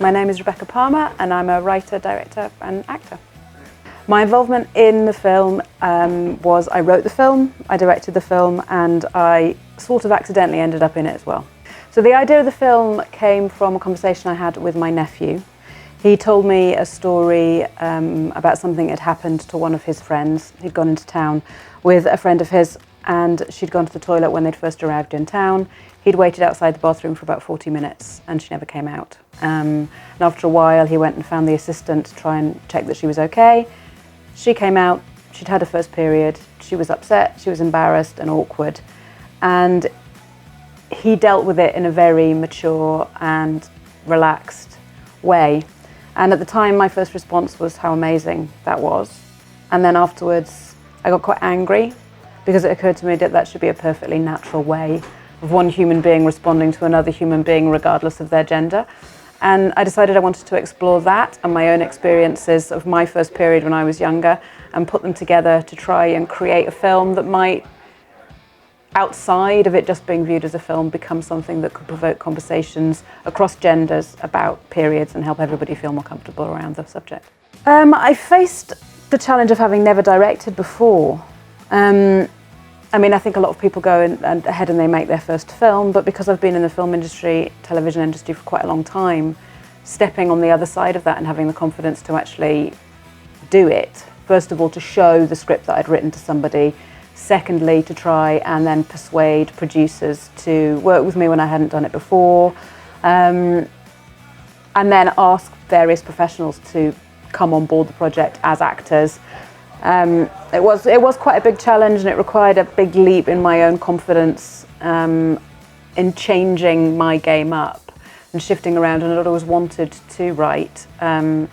My name is Rebecca Palmer and I'm a writer, director and actor. My involvement in the film was I wrote the film, I directed the film, and I sort of accidentally ended up in it as well. So the idea of the film came from a conversation I had with my nephew. He told me a story about something that had happened to one of his friends. He'd gone into town with a friend of his and she'd gone to the toilet when they'd first arrived in town. He'd waited outside the bathroom for about 40 minutes and she never came out. And after a while he went and found the assistant to try and check that she was okay. She came out, she'd had her first period, she was upset, she was embarrassed and awkward. And he dealt with it in a very mature and relaxed way. And at the time, my first response was how amazing that was. And then afterwards, I got quite angry because it occurred to me that that should be a perfectly natural way of one human being responding to another human being regardless of their gender. And I decided I wanted to explore that and my own experiences of my first period when I was younger and put them together to try and create a film that might, outside of it just being viewed as a film, become something that could provoke conversations across genders about periods and help everybody feel more comfortable around the subject. I faced the challenge of having never directed before. I mean, I think a lot of people go ahead and they make their first film, but because I've been in the film industry, television industry for quite a long time, stepping on the other side of that and having the confidence to actually do it, first of all, to show the script that I'd written to somebody, secondly, to try and then persuade producers to work with me when I hadn't done it before, and then ask various professionals to come on board the project as actors. It was quite a big challenge and it required a big leap in my own confidence in changing my game up and shifting around, and I'd always wanted to write and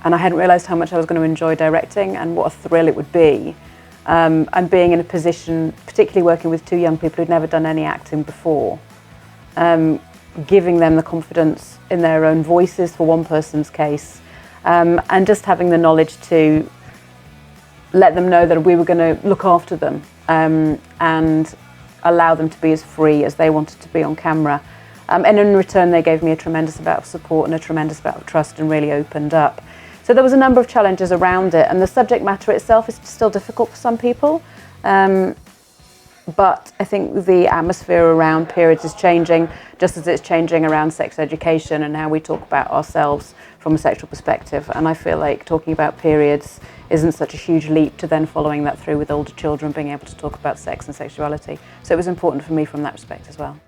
I hadn't realised how much I was going to enjoy directing and what a thrill it would be. And being in a position, particularly working with two young people who'd never done any acting before, giving them the confidence in their own voices for one person's case, and just having the knowledge to let them know that we were going to look after them and allow them to be as free as they wanted to be on camera. And in return, they gave me a tremendous amount of support and a tremendous amount of trust and really opened up. So there was a number of challenges around it, and the subject matter itself is still difficult for some people. But I think the atmosphere around periods is changing, just as it's changing around sex education and how we talk about ourselves from a sexual perspective. And I feel like talking about periods isn't such a huge leap to then following that through with older children being able to talk about sex and sexuality. So it was important for me from that respect as well.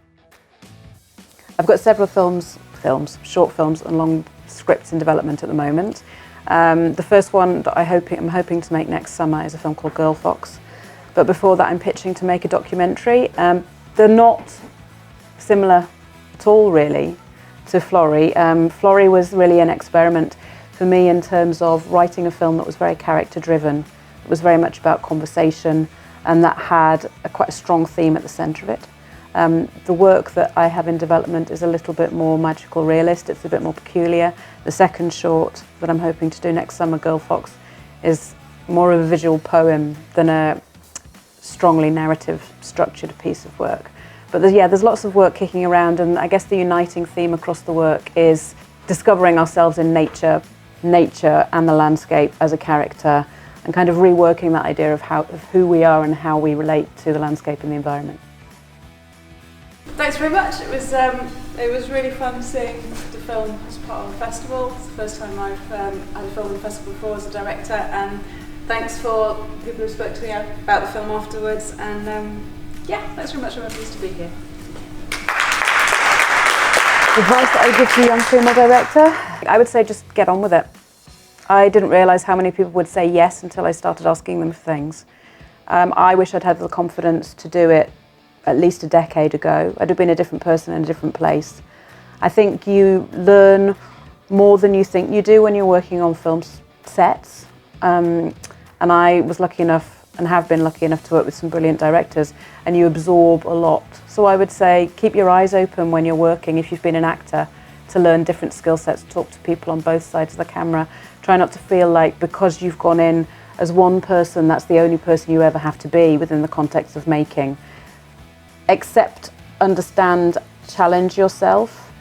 I've got several short films and long scripts in development at the moment. The first one that I'm hoping to make next summer is a film called Girl Fox. But before that I'm pitching to make a documentary. They're not similar at all really to Florrie. Florrie was really an experiment for me in terms of writing a film that was very character driven. It was very much about conversation and that had quite a strong theme at the centre of it. The work that I have in development is a little bit more magical realist, it's a bit more peculiar. The second short that I'm hoping to do next summer, Girl Fox, is more of a visual poem than a strongly narrative structured piece of work. But there's lots of work kicking around, and I guess the uniting theme across the work is discovering ourselves in nature and the landscape as a character, and kind of reworking that idea of who we are and how we relate to the landscape and the environment. Thanks very much. It was really fun seeing the film as part of the festival. It's the first time I've had a film in the festival before as a director, and thanks for people who spoke to me about the film afterwards. And yeah, thanks very much. I'm pleased to be here. Advice that I give to a young female director? I would say just get on with it. I didn't realise how many people would say yes until I started asking them for things. I wish I'd had the confidence to do it at least a decade ago. I'd have been a different person in a different place. I think you learn more than you think you do when you're working on film sets. And I was lucky enough and have been lucky enough to work with some brilliant directors, and you absorb a lot. So I would say keep your eyes open when you're working, if you've been an actor, to learn different skill sets, talk to people on both sides of the camera. Try not to feel like because you've gone in as one person, that's the only person you ever have to be within the context of making. Accept, understand, challenge yourself.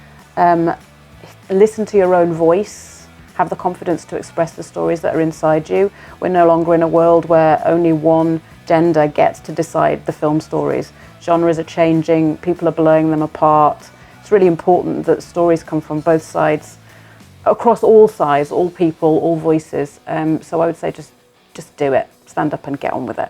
listen to your own voice, have the confidence to express the stories that are inside you. We're no longer in a world where only one gender gets to decide the film stories. Genres are changing, people are blowing them apart. It's really important that stories come from both sides, across all sides, all people, all voices. So I would say just do it, stand up and get on with it.